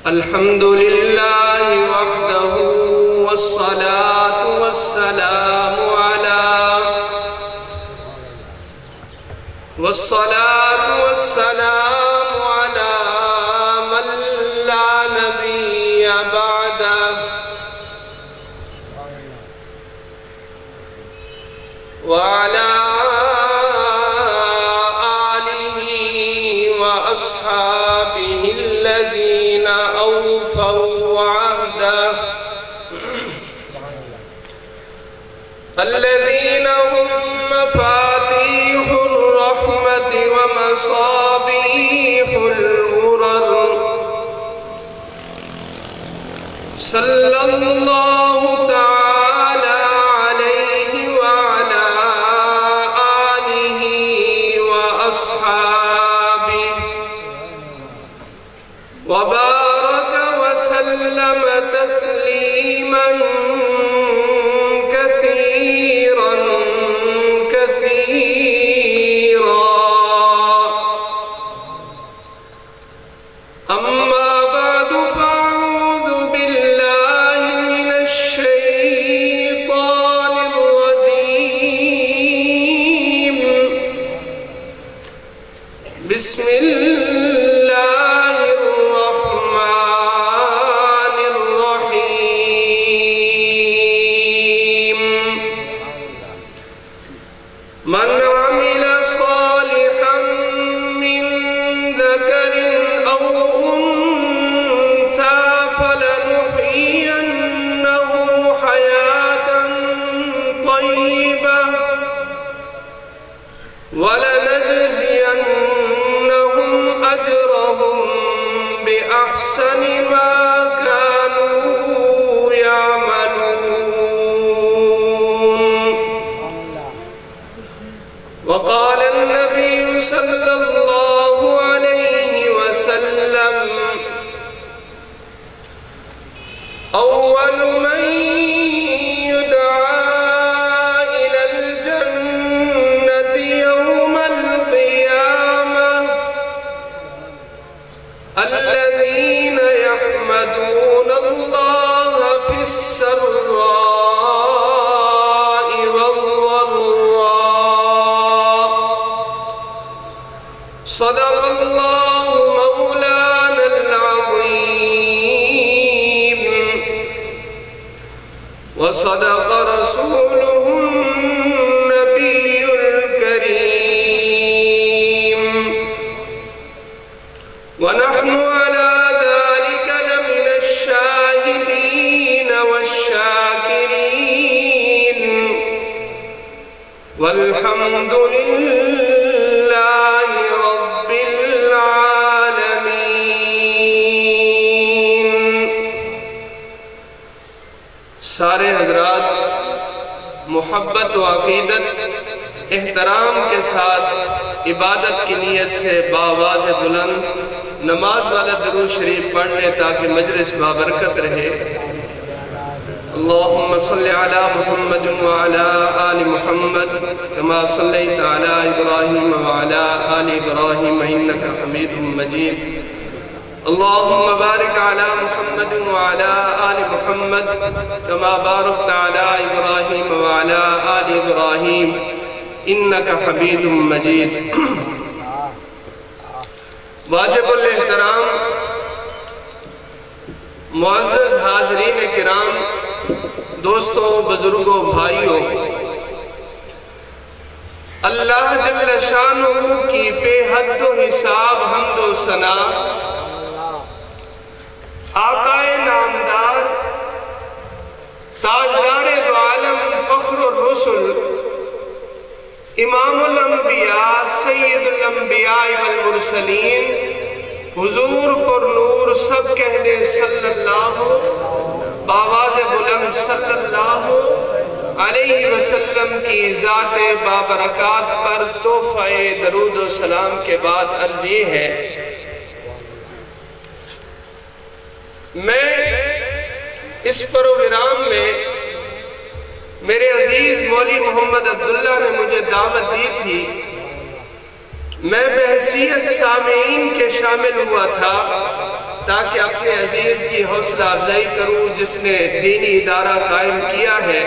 الحمد لله وحده والصلاة والسلام على من لا نبي بعده وعلى آله وأصحابه الذين أوفوا عهده الذين هم مفاتيح الرحمة ومصابيح الغرر صلى الله تعالى عليه وعلى آله وأصحابه وبارك وسلم تسليما كثيرا أما بعد فأعوذ بالله من الشيطان الرجيم بسم الله الرحمن الرحيم من عمل صالحا من ذكر أو أنثى فلنحيينه حياة طيبة ولنجزينهم أجرهم بأحسن ما كانوا يعملون. وقال النبي صلى الله عليه وسلم أول من يدعى إلى الجنة يوم القيامة الذين يحمدون الله في السراء والضراء. صدق الله مولانا العظيم وصدق رسوله النبي الكريم ونحن على ذلك لمن الشاهدين والشاكرين والحمد لله رب العالمين. سارے حضرات محبت و عقیدت احترام کے ساتھ عبادت کی نیت سے باواز بلند نماز والا درود شریف پڑھ لیں تاکہ مجلس بابرکت رہے. اللهم صل على محمد وعلى آل محمد كما صليت على إبراهيم وعلى آل إبراهيم إنك حميد مجيد. اللهم بارك على محمد وعلى آل محمد كما باركت على إبراهيم وعلى آل إبراهيم إنك حميد مجيد. واجب الاحترام معزز حاضرین کرام، دوستوں، بزرگوں، بھائیوں، اللہ جل شانہ کی بے حد و حساب حمد و ثنا آقائے نامدار تاجدار دو عالم فخر الرسل امام الانبیاء سید الانبیاء والمرسلین حضور پر نور سب کہہ دے صلی اللہ باواز بلند صلی اللہ علیہ وسلم کی ذات بابرکات پر تحفہ درود و سلام کے بعد عرض یہ ہے، میں اس پروگرام میں میرے عزیز مولی محمد عبداللہ نے مجھے دعوت دی تھی، میں بحیثیت سامعین کے شامل ہوا تھا، تاکہ اپنے عزیز کی حوصلہ افزائی کروں جس نے دینی ادارہ قائم کیا ہے۔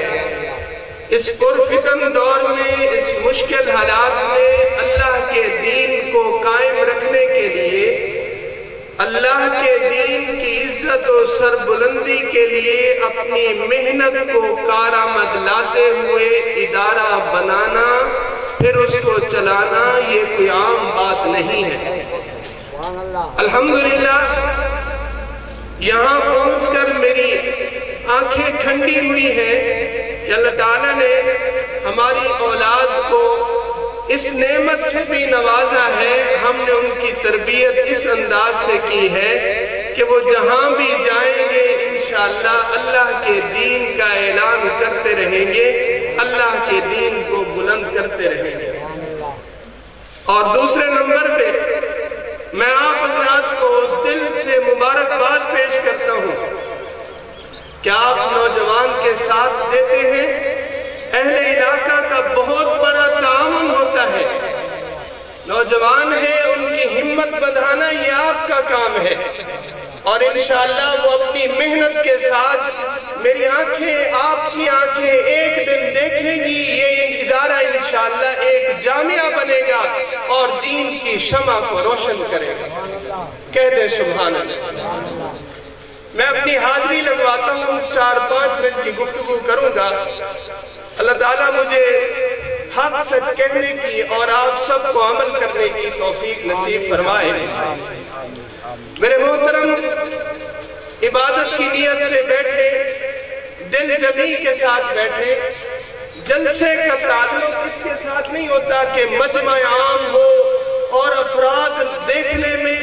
اس پرفتن دور میں، اس مشکل حالات میں اللہ کے دین کو قائم رکھنے کے لیے، اللہ کے دین کی عزت و سربلندی کے لیے اپنی محنت کو کارآمد لاتے ہوئے ادارہ بنانا، پھر اس کو چلانا، یہ کوئی عام بات نہیں ہے۔ الحمدللہ یہاں پہنچ کر میری آنکھیں ٹھنڈی ہوئی ہیں کہ اللہ تعالیٰ نے ہماری اولاد کو اس نعمت سے بھی نوازا ہے، ہم نے ان کی تربیت اس انداز سے کی ہے کہ وہ جہاں بھی جائیں گے انشاءاللہ اللہ کے دین کا اعلان کرتے رہیں گے، اللہ کے دین کو بلند کرتے رہیں گے۔ اور دوسرے نمبر پہ میں آپ حضرات کو دل سے مبارکباد پیش کرتا ہوں کہ آپ نوجوان کے ساتھ دیتے ہیں۔ اہل علاقہ کا بہت بڑا تعاون ہوتا ہے، نوجوان ہیں ان کی ہمت بڑھانا یہ آپ کا کام ہے، اور انشاءاللہ وہ اپنی محنت کے ساتھ میری آنکھیں، آپ کی آنکھیں ایک دن دیکھیں گی یہ ادارہ انشاءاللہ ایک جامعہ بنے گا اور دین کی شمع کو روشن کرے گا۔ کہہ دیں سبحان اللہ۔ میں اپنی حاضری لگواتا ہوں، 4-5 منٹ کی گفتگو کروں گا۔ اللہ تعالیٰ مجھے حق سچ کہنے کی اور آپ سب کو عمل کرنے کی توفیق نصیب فرمائے۔ میرے محترم، عبادت کی نیت سے بیٹھے، دل جمی کے ساتھ بیٹھے، جلسے کا تعلق اس کے ساتھ نہیں ہوتا کہ مجمع عام ہو اور افراد دیکھنے میں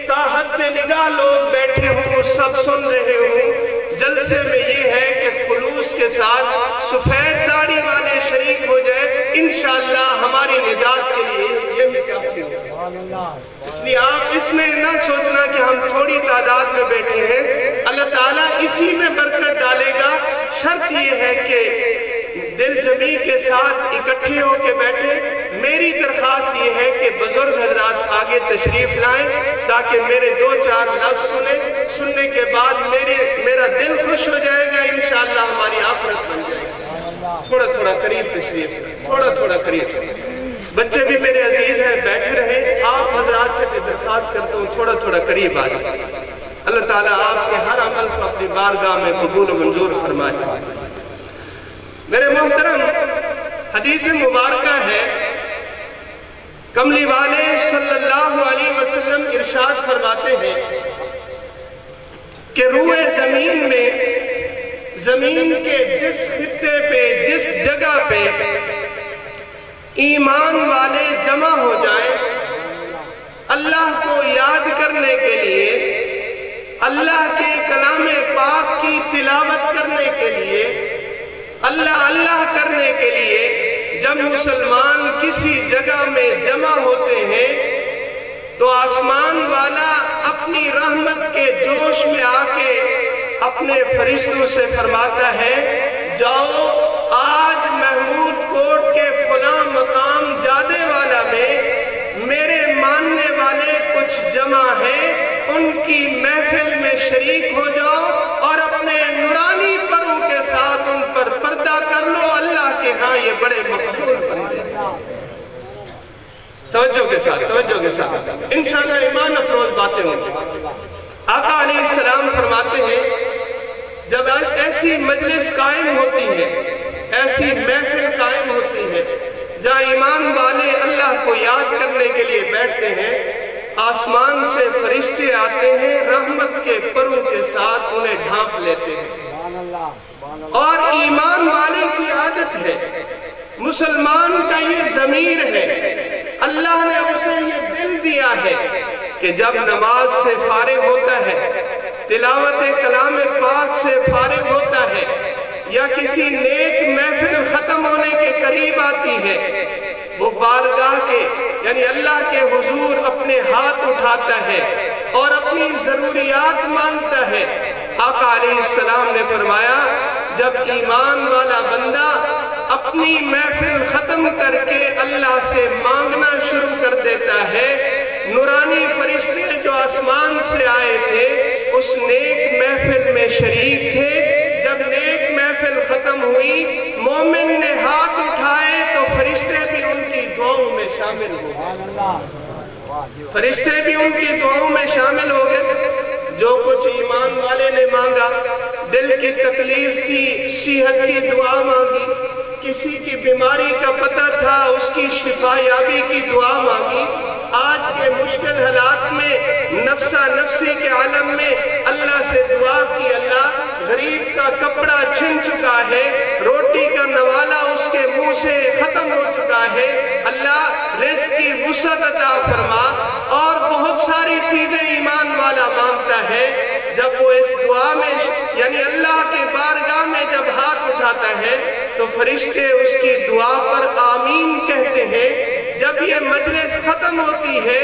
تاحد نگاہ لوگ بیٹھے ہوں، سب سن رہے ہوں۔ جلسے میں یہ ہے کہ خلوص کے ساتھ سفید داڑھی والے شریک ہو جائے، انشاءاللہ ہماری نجات کے لیے یہ بھی کافی ہوگا۔ اس لیے آپ اس میں نہ سوچنا کہ ہم تھوڑی تعداد میں بیٹھے ہیں، اللہ تعالیٰ اسی میں برکت ڈالے گا۔ شرط یہ ہے کہ دل جمی کے ساتھ اکٹھے ہو کے بیٹھے۔ میری درخواست یہ ہے کہ بزرگ حضرات آگے تشریف لائیں تاکہ میرے 2-4 لفظ سننے کے بعد میرا دل خوش ہو جائے گا، انشاءاللہ ہماری آخرت بن جائے گا۔ تھوڑا قریب تشریف لائیں، تھوڑا قریب۔ بچے بھی میرے عزیز ہیں، بیٹھے رہے۔ آپ حضرات سے بھی درخواست کرتا ہوں تھوڑا قریب آ جائیں۔ اللہ تعالیٰ آپ کے ہر عمل کو اپنی بارگاہ میں قبول و منظور فرمائے۔ میرے محترم، حدیث مبارکہ ہے، کملی والے صلی اللہ علیہ وسلم ارشاد فرماتے ہیں کہ روئے زمین میں، زمین کے جس خطے پہ، جس جگہ پہ ایمان والے جمع ہو جائیں اللہ کو یاد کرنے کے لیے، اللہ کے کلام پاک کی تلاوت کرنے کے لیے، اللہ کرنے کے لیے، جب مسلمان کسی جگہ میں جمع ہوتے ہیں تو آسمان والا اپنی رحمت کے جوش میں آ کے اپنے فرشتوں سے فرماتا ہے، جاؤ آج محمود کوٹ کے فلاں مقام جادے والا میں میرے ماننے والے کچھ جمع ہیں، ان کی محفل میں شریک ہو جاؤ اور اپنے نورانی پروں کے ساتھ ان پر پردہ کر لو، اللہ کے ہاں یہ بڑے مقبول بندے۔ توجہ کے ساتھ انشاءاللہ ایمان افروز باتیں ہوں گی۔ آقا علیہ السلام فرماتے ہیں جب ایسی مجلس قائم ہوتی ہے، ایسی محفل قائم ہوتی ہے جہاں ایمان والے اللہ کو یاد کرنے کے لیے بیٹھتے ہیں، آسمان سے فرشتے آتے ہیں، رحمت کے پروں کے ساتھ انہیں ڈھانپ لیتے ہیں۔ اور ایمان والے کی عادت ہے، مسلمان کا یہ ضمیر ہے، اللہ نے اسے یہ دل دیا ہے کہ جب نماز سے فارغ ہوتا ہے، تلاوت کلام پاک سے فارغ ہوتا ہے، یا کسی نیک محفل ختم ہونے کے قریب آتی ہے، وہ بارگاہ کے یعنی اللہ کے حضور اپنے ہاتھ اٹھاتا ہے اور اپنی ضروریات مانگتا ہے۔ آقا علیہ السلام نے فرمایا جب ایمان والا بندہ اپنی محفل ختم کر کے اللہ سے مانگنا شروع کر دیتا ہے، نورانی فرشتے جو آسمان سے آئے تھے اس نیک محفل میں شریک تھے. جب نیک محفل ختم ہوئی مومن نے ہاتھ اٹھائے تو فرشتے بھی ان کی دعاؤں میں شامل ہو گئے. فرشتے بھی ان کی دعاؤں میں شامل ہو گئے. جو کچھ ایمان والے نے مانگا، دل کی تکلیف تھی صحت کی دعا مانگی، کسی کی بیماری کا پتہ تھا اس کی شفا یابی کی دعا مانگی. آج کے مشکل حالات میں نفسا نفسی کے عالم میں اللہ سے دعا کی، اللہ غریب کا کپڑا چھن چکا ہے، روٹی کا نوالا اس کے منہ سے ختم ہو چکا ہے، اللہ رزق کی وسعت عطا فرما. اور بہت ساری چیزیں ایمان والا مانگتا ہے. جب وہ اس دعا میں یعنی اللہ کے بارگاہ میں جب ہاتھ اٹھاتا ہے تو فرشتے اس کی دعا پر آمین کہتے ہیں. جب یہ مجلس ختم ہوتی ہے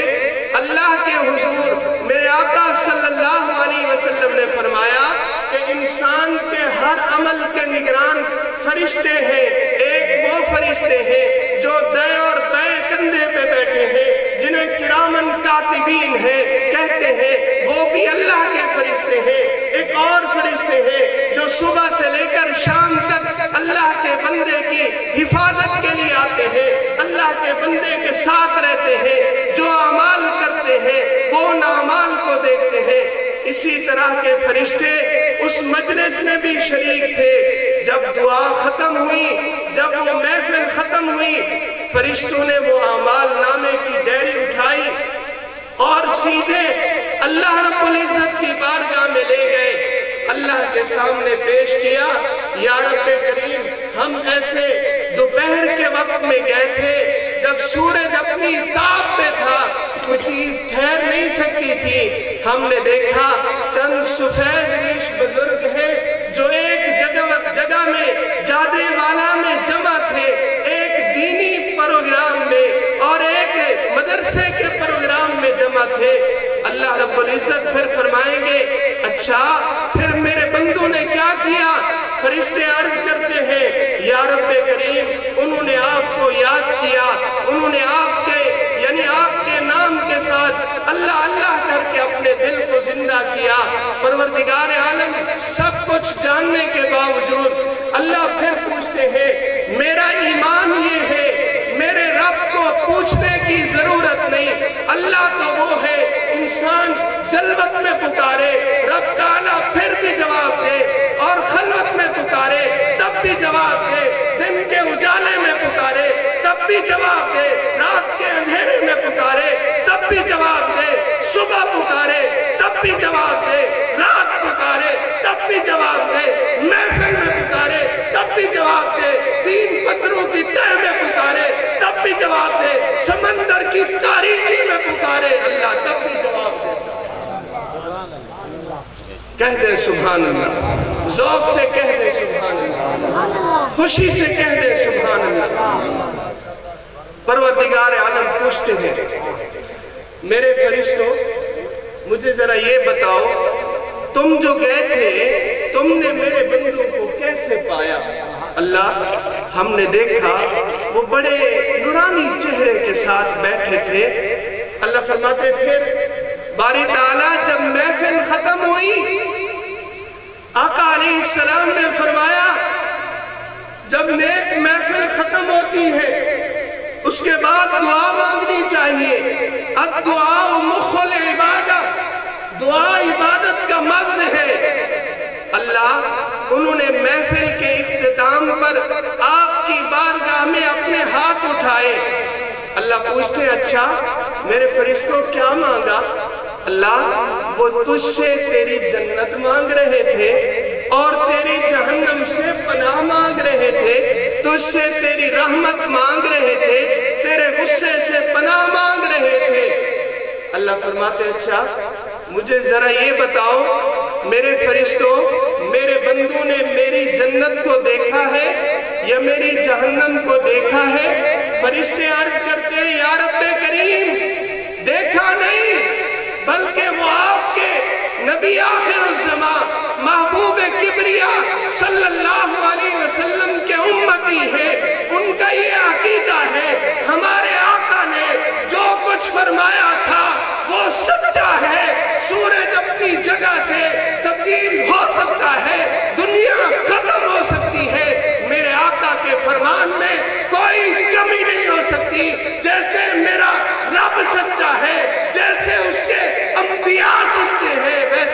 اللہ کے حضور میرے آقا صلی اللہ علیہ وسلم نے فرمایا کہ انسان کے ہر عمل کے نگران فرشتے ہیں. ایک وہ فرشتے ہیں جو دائیں اور بائیں کندھے پہ بیٹھے ہیں، جنہیں کرامن کاتبین ہیں کہتے ہیں، وہ بھی اللہ کے فرشتے ہیں. ایک اور فرشتے ہیں جو صبح سے لے کر شام تک اللہ کے بندے کی حفاظت کے لیے آتے ہیں، اللہ کے بندے کے ساتھ رہتے ہیں، جو اعمال کرتے ہیں وہ ان اعمال کو دیکھتے ہیں. اسی طرح کے فرشتے اس مجلس میں بھی شریک تھے. جب دعا ختم ہوئی، جب وہ محفل ختم ہوئی، فرشتوں نے وہ اعمال نامے کی ڈیری اٹھائی اور سیدھے اللہ رب العزت کی بارگاہ میں لے گئے. اللہ کے سامنے پیش کیا، یا رب کریم ہم ایسے دوپہر کے وقت میں گئے تھے جب سورج اپنی تاب پہ تھا، کوئی چیز ٹھہر نہیں سکتی تھی. ہم نے دیکھا چند سفید ریش بزرگ ہیں جو ایک جگہ میں جادے والا میں جمع تھے، ایک دینی پروگرام میں اور ایک مدرسے کے پروگرام میں جمع تھے. اللہ رب العزت پھر فرمائیں گے اچھا پھر میرے بندوں نے کیا کیا؟ فرشتے عرض کرتے ہیں یا رب کریم انہوں نے آپ کو یاد کیا، انہوں نے آپ کے یعنی آپ کے نام کے ساتھ اللہ اللہ کر کے اپنے دل کو زندہ کیا. پروردگار عالم سب کچھ جاننے کے باوجود اللہ پھر پوچھتے ہیں میرا ایمان یہ ہے، میرے رب کو پوچھنے کی ضرورت نہیں. اللہ تو وہ ہے انسان جلوت میں پکارے رب تعالیٰ پھر بھی جواب دے، اور خلوت میں پکارے تب بھی جواب دے، دن کے اجالے میں پکارے تب بھی جواب دے، رات کے اندھیرے میں پکارے تب بھی جواب دے، صبح پکارے تب بھی جواب دے، رات پکارے تب بھی جواب دے، محفل میں پکارے تب بھی جواب دے، تین پتھروں کی تہ میں پکارے تب بھی جواب دے، سمندر کی تاریکی میں پکارے اللہ تب بھی جواب دے. کہہ دے سبحان اللہ، ذوق سے کہہ دے سبحان اللہ، خوشی سے کہہ دے سبحان اللہ. پروردگار عالم پوچھتے ہیں میرے فرشتوں مجھے ذرا یہ بتاؤ تم جو گئے تھے تم نے میرے بندوں کو کیسے پایا؟ اللہ ہم نے دیکھا وہ بڑے نورانی چہرے کے ساتھ بیٹھے تھے. اللہ فرماتے پھر باری تعالیٰ جب محفل ختم ہوئی آقا علیہ السلام نے فرمایا جب نیک محفل ختم ہوتی ہے اس کے بعد دعا مانگنی چاہیے. الدعاء مخ العبادہ، دعا عبادت کا مغز ہے. اللہ انہوں نے محفل کے اختتام پر آپ کی بارگاہ میں اپنے ہاتھ اٹھائے. اللہ پوچھتے ہیں اچھا میرے فرشتوں کیا مانگا؟ اللہ وہ تجھ سے تیری جنت مانگ رہے تھے اور تیری جہنم سے پناہ مانگ رہے تھے، تجھ سے تیری رحمت مانگ رہے تھے، تیرے غصے سے پناہ مانگ رہے تھے. اللہ فرماتے اچھا مجھے ذرا یہ بتاؤ میرے فرشتوں میرے بندوں نے میری جنت کو دیکھا ہے یا میری جہنم کو دیکھا ہے؟ فرشتے عرض کرتے ہیں یا رب کریم دیکھا نہیں بلکہ وہ آپ کے نبی آخر الزمان محبوب کبریاء صلی اللہ علیہ وسلم کے امتی ہیں. ان کا یہ عقیدہ ہے ہمارے آقا نے جو کچھ فرمایا تھا وہ سچا ہے. سورج اپنی جگہ سے